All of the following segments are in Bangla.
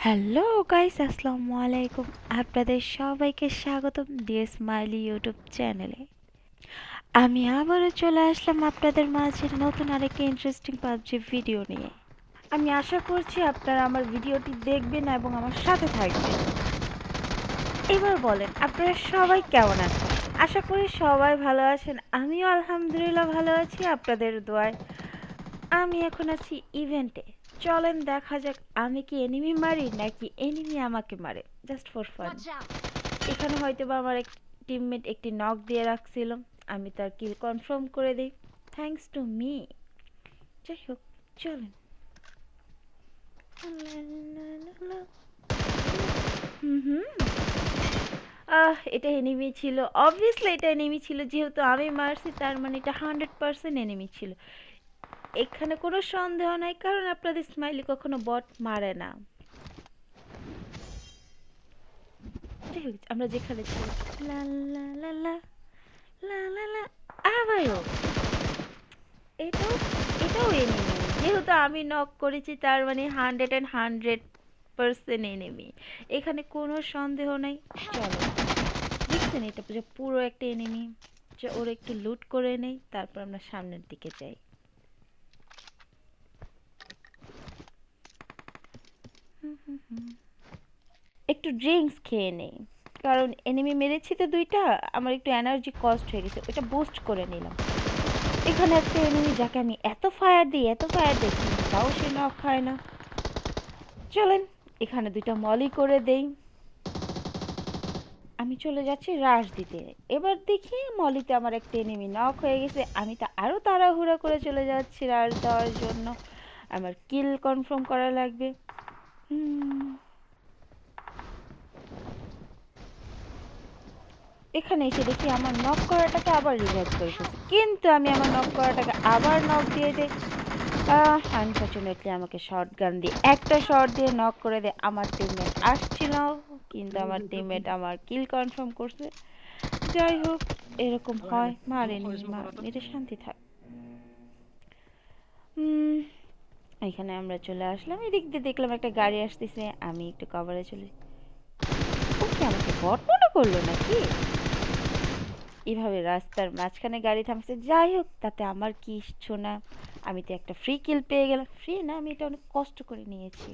হ্যালো গাইস, আসসালামু আলাইকুম। আপনাদের সবাইকে স্বাগতম দিয়ে স্মাইলি ইউটিউব চ্যানেলে। আমি আবারও চলে আসলাম আপনাদের মাঝে নতুন আরেকটি ইন্টারেস্টিং পাবজি ভিডিও নিয়ে। আমি আশা করছি আপনারা আমার ভিডিওটি দেখবেন এবং আমার সাথে থাকবেন। এবার বলেন, আপনারা সবাই কেমন আছেন? আশা করি সবাই ভালো আছেন। আমিও আলহামদুলিল্লাহ ভালো আছি আপনাদের দোয়ায়। আমি এখন আছি ইভেন্টে। চলেন দেখা যাক আমি কি এনিমি মারি নাকি এনিমি আমাকে মারে, জাস্ট ফর ফান। এখানে হয়তোবা আমার এক টিমমেট একটি নক দিয়ে রাখছিল, আমি তার কিল কনফার্ম করে দিই থ্যাঙ্কস টু মি। যাই হোক, চলেন। হুম হুম এটা এনিমি ছিল, অবভিয়াসলি এটা এনিমি ছিল, যেহেতু আমি মারছি তার মানে এটা 100% এনিমি ছিল। এখানে কোনো সন্দেহ নাই, কারণ আপনাদের স্মাইলি কখনো বট মারে না। যাই হোক, আমরা যেখানে ছিলাম, লা লা লা লা লা লা লা, আবারও এটাও এটাও এনিমি। যেহেতু আমি নক করেছি তার মানে 100% এনিমি, এখানে কোনো সন্দেহ নাই। চলো, দেখছেন এটা যে পুরো একটা এনিমি। ওর একটু লুট করে নেই, তারপর আমরা সামনের দিকে যাই। একটু ড্রিঙ্কস খেয়ে নেই, কারণ এনিমি মেরেছি তো দুইটা, আমার একটু এনার্জি কস্ট হয়ে গেছে, ওটা বুস্ট করে নিলাম। এখানে একটা এনিমি যাকে আমি এত ফায়ার দিই কিন্তু তাও সে নক হয় না। চলেন, এখানে দুইটা মলি করে দেই। আমি চলে যাচ্ছি রাশ দিতে। এবার দেখি মলিতে আমার একটা এনিমি নক হয়ে গেছে, আমি তা আরও তাড়াহুড়া করে চলে যাচ্ছি রাশ দেওয়ার জন্য। আমার কিল কনফার্ম করা লাগবে। হুম, এখানে এসে দেখি আমার নক করাটাকে আবার রিভাইভ করে ফেলছে, কিন্তু আমি আমার নক করাটাকে আবার নক দিয়ে দেই। আনফর্চুনেটলি আমাকে শর্ট গান দিয়ে একটা শট দিয়ে নক করে দেয়। আমার টিমমেট আসছিল, কিন্তু আমার টিমমেট আমার কিল কনফার্ম করছে। যাই হোক, এরকম হয়, মারেনি, মেরে শান্তি থাক। হুম, এখানে আমরা চলে আসলাম, এদিক দিয়ে দেখলাম একটা গাড়ি আসতেছে, আমি একটু কভারে চলে। ও কি আমাকে বট মনে করলো নাকি? এভাবে রাস্তার মাঝখানে গাড়ি থামছে, যাই হোক তাতে আমার কিচ্ছু না। আমি তো একটা ফ্রি কিল পেয়ে গেলাম, ফ্রি না, আমি এটা অনেক কষ্ট করে নিয়েছি।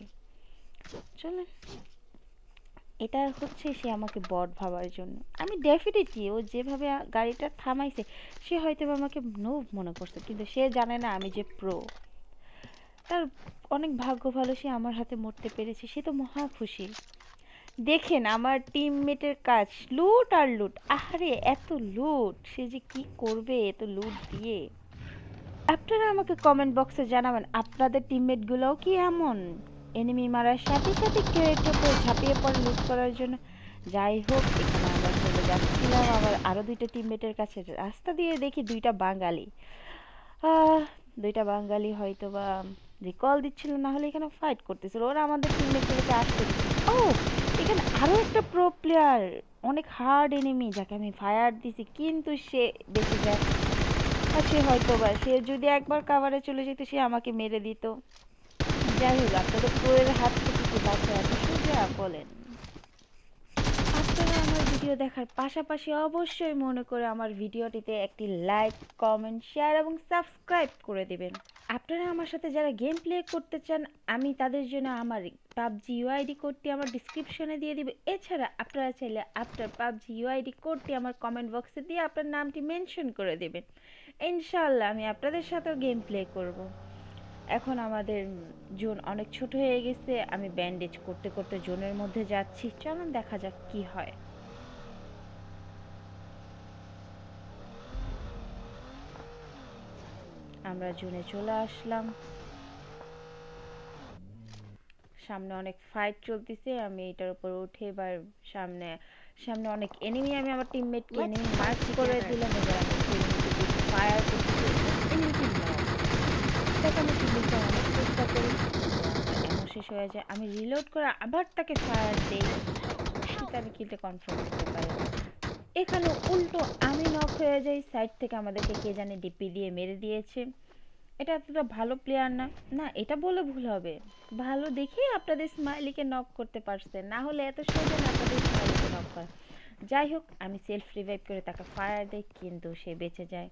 চলেন, এটা হচ্ছে সে আমাকে বট ভাবার জন্য। আমি ডেফিনেটলি ও যেভাবে গাড়িটা থামাইছে, সে হয়তো আমাকে নোব মনে করছে, কিন্তু সে জানে না আমি যে প্রো। তার অনেক ভাগ্য ভালো, সে আমার হাতে মরতে পেরেছে, সে তো মহা খুশি। দেখেন আমার টিমমেটের কাজ, লুট আর লুট, আহারে এত লুট, সে যে কি করবে এত লুট দিয়ে। আপনারা আমাকে কমেন্ট বক্সে জানাবেন আপনাদের টিমমেটগুলোও কি এমন, এনিমি মারার সাথে সাথে ক্রেটের উপর ঝাঁপিয়ে পড়ে লুট করার জন্য। যাই হোক, এখানে আমরা চলে যাচ্ছিলাম আমার আরও দুইটা টিমমেটের কাছে, রাস্তা দিয়ে দেখি দুইটা বাঙালি। আহ, দুইটা বাঙালি হয়তো বা রিকল দিচ্ছিল, না হলে এখানে ফাইট করতেছিল, ওরা আমাদের টিমমেটগুলোকে আসতে দিচ্ছিল। ও, এখানে আরও একটা প্রো প্লেয়ার, অনেক হার্ড এনিমি যাকে আমি ফায়ার দিছি, কিন্তু সে বেঁচে যায়। আর সে হয়তো বা সে যদি একবার কাভারে চলে যেত সে আমাকে মেরে দিত। যাই হোক, আপনাদের প্রোয়ের হাত থেকে কি বাঁচা এত সোজা বলেন? আপনারা আমার ভিডিও দেখার পাশাপাশি অবশ্যই মনে করে আমার ভিডিওটিতে একটি লাইক, কমেন্ট, শেয়ার এবং সাবস্ক্রাইব করে দেবেন। আপনারা আমার সাথে যারা গেম প্লে করতে চান, আমি তাদের জন্য আমার পাবজি ইউআইডি কোডটি আমার ডিসক্রিপশনে দিয়ে দিব। এছাড়া আপনারা চাইলে আপনার পাবজি ইউআইডি কোডটি আমার কমেন্ট বক্সে দিয়ে আপনার নামটি মেনশন করে দেবেন। ইনশাআল্লাহ আমি আপনাদের সাথেও গেম প্লে করব। এখন আমাদের জোন অনেক ছোট হয়ে গেছে, আমি ব্যান্ডেজ করতে করতে জোনের মধ্যে যাচ্ছি, চলুন দেখা যাক কি হয়। আমরা জোনে চলে আসলাম, সামনে অনেক ফাইট চলতেছে, আমি এটার উপর উঠে এবার সামনে সামনে অনেক এনিমি, আমি আমার টিমমেটকে এনিমি মার্ক করে দিলাম। এবার আমি এনিমিকে দেখি ফায়ার করতেছি, এনিমিকে নক, তাকে আমি কিলতে অনেক চেষ্টা করি, কিন্তু আমার এমন শেষ হয়ে যায়, আমি রিলোড করে আবার তাকে ফায়ার দেই, কিন্তু আমি কিলটা কনফার্ম করতে পারি না। এখানে উল্টো আমি নক হয়ে যাই, সাইড থেকে আমাদেরকে কে জানে ডিপি দিয়ে মেরে দিয়েছে। এটা এতটা ভালো প্লেয়ার না। না, এটা বলে ভুল হবে। ভালো দেখেই আপনাদের স্মাইলিকে নক করতে পারছেন, না হলে এত সোজা না আপনাদের স্মাইলিকে নক করা। যাই হোক, আমি সেলফ রিভাইভ করে তাকে ফায়ার দিই, কিন্তু সে বেঁচে যায়।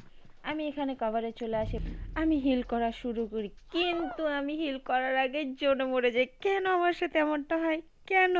আমি এখানে কভারে চলে আসি, আমি হিল করা শুরু করি, কিন্তু আমি হিল করার আগে জোনে মরে যাই। কেন আমার সাথে এমনটা হয়? কেন?